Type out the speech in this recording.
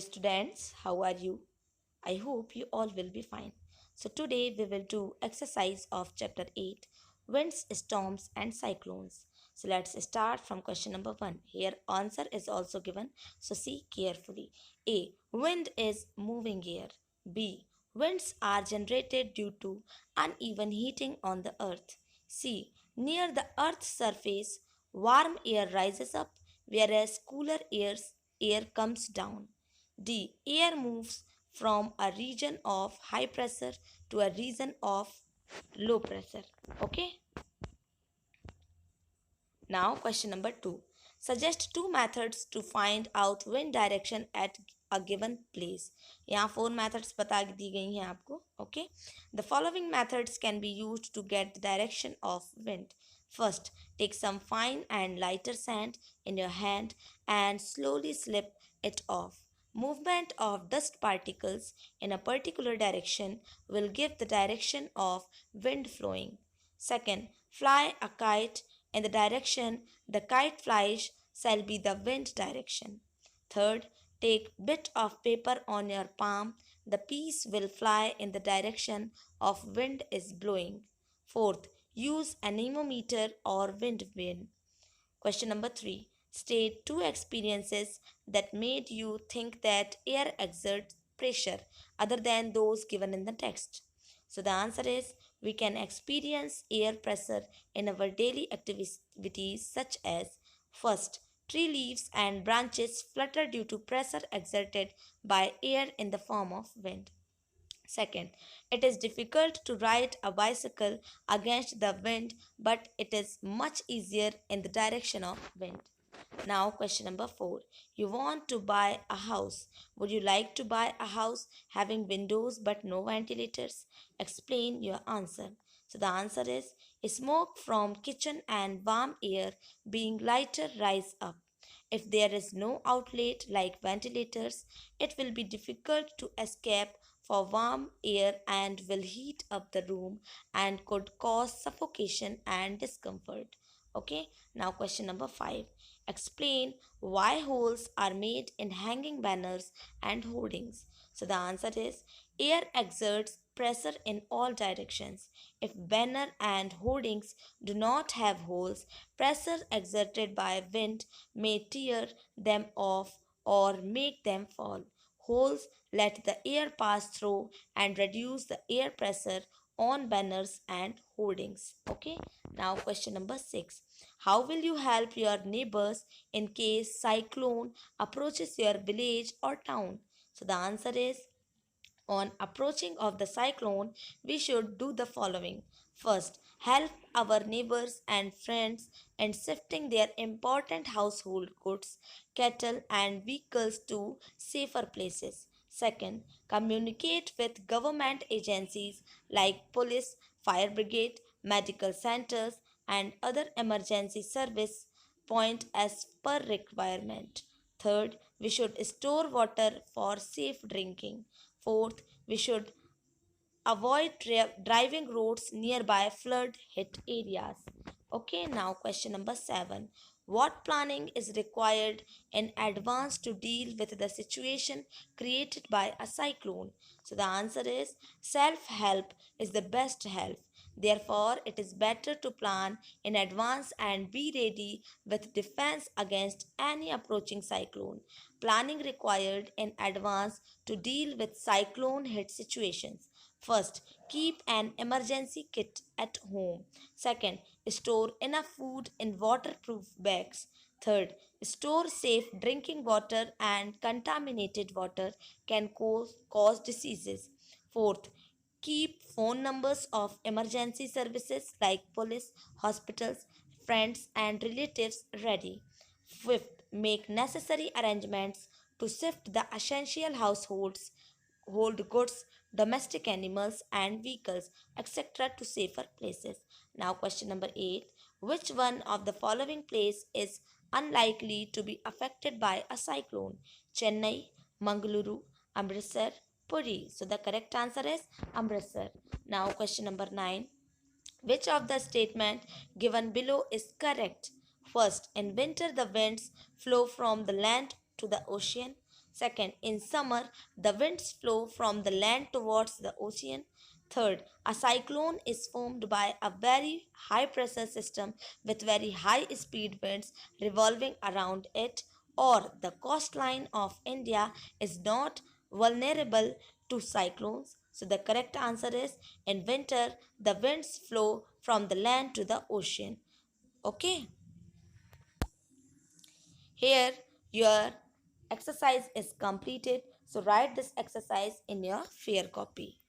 students, how are you? I hope you all will be fine. So today we will do exercise of chapter 8, winds, storms and cyclones. So let's start from question number 1. Here answer is also given, so see carefully. A. Wind is moving air. B. Winds are generated due to uneven heating on the earth. C. Near the earth's surface, warm air rises up, whereas air comes down. D. Air moves from a region of high pressure to a region of low pressure. Okay. Now question number 2. Suggest two methods to find out wind direction at a given place. यहाँ 4 methods बता दी गई हैं आपको. Okay. The following methods can be used to get the direction of wind. First, take some fine and lighter sand in your hand and slowly slip it off. Movement of dust particles in a particular direction will give the direction of wind flowing. Second, fly a kite in the direction the kite flies shall be the wind direction. Third, take bit of paper on your palm. The piece will fly in the direction of wind is blowing. Fourth, use anemometer or wind vane. Question number 3. State two experiences that made you think that air exerts pressure other than those given in the text. So the answer is we can experience air pressure in our daily activities such as first, tree leaves and branches flutter due to pressure exerted by air in the form of wind. Second, it is difficult to ride a bicycle against the wind, but it is much easier in the direction of wind. Now, question number 4. You want to buy a house. Would you like to buy a house having windows but no ventilators? Explain your answer. So, the answer is smoke from kitchen and warm air being lighter rise up. If there is no outlet like ventilators, it will be difficult to escape for warm air and will heat up the room and could cause suffocation and discomfort. Okay, now question number 5. Explain why holes are made in hanging banners and hoardings. So the answer is air exerts pressure in all directions. If banner and hoardings do not have holes, pressure exerted by wind may tear them off or make them fall. Holes let the air pass through and reduce the air pressure on banners and hoardings. Okay, now question number 6. How will you help your neighbors in case cyclone approaches your village or town? So the answer is on approaching of the cyclone, we should do the following. First, help our neighbors and friends in shifting their important household goods, cattle and vehicles to safer places. Second, communicate with government agencies like police, fire brigade, medical centers and other emergency service point as per requirement. Third, we should store water for safe drinking. Fourth, we should avoid driving roads nearby flood hit areas. Okay, now question number 7. What planning is required in advance to deal with the situation created by a cyclone? So the answer is self help is the best help. Therefore, it is better to plan in advance and be ready with defense against any approaching cyclone. Planning required in advance to deal with cyclone hit situations. First, keep an emergency kit at home. Second, store enough food in waterproof bags. Third, store safe drinking water and contaminated water can cause diseases. Fourth, keep phone numbers of emergency services like police, hospitals, friends, and relatives ready. Fifth, make necessary arrangements to shift the essential households hold goods, domestic animals, and vehicles, etc., to safer places. Now, question number 8. Which one of the following place is unlikely to be affected by a cyclone? Chennai, Mangaluru, Amritsar, Puri. So, the correct answer is Amritsar. Now, question number 9. Which of the statement given below is correct? First, in winter the winds flow from the land to the ocean. Second, in summer, the winds flow from the land towards the ocean. Third, a cyclone is formed by a very high pressure system with very high speed winds revolving around it, or the coastline of India is not vulnerable to cyclones. So, the correct answer is in winter, the winds flow from the land to the ocean. Okay, here your exercise is completed. So, write this exercise in your fair copy.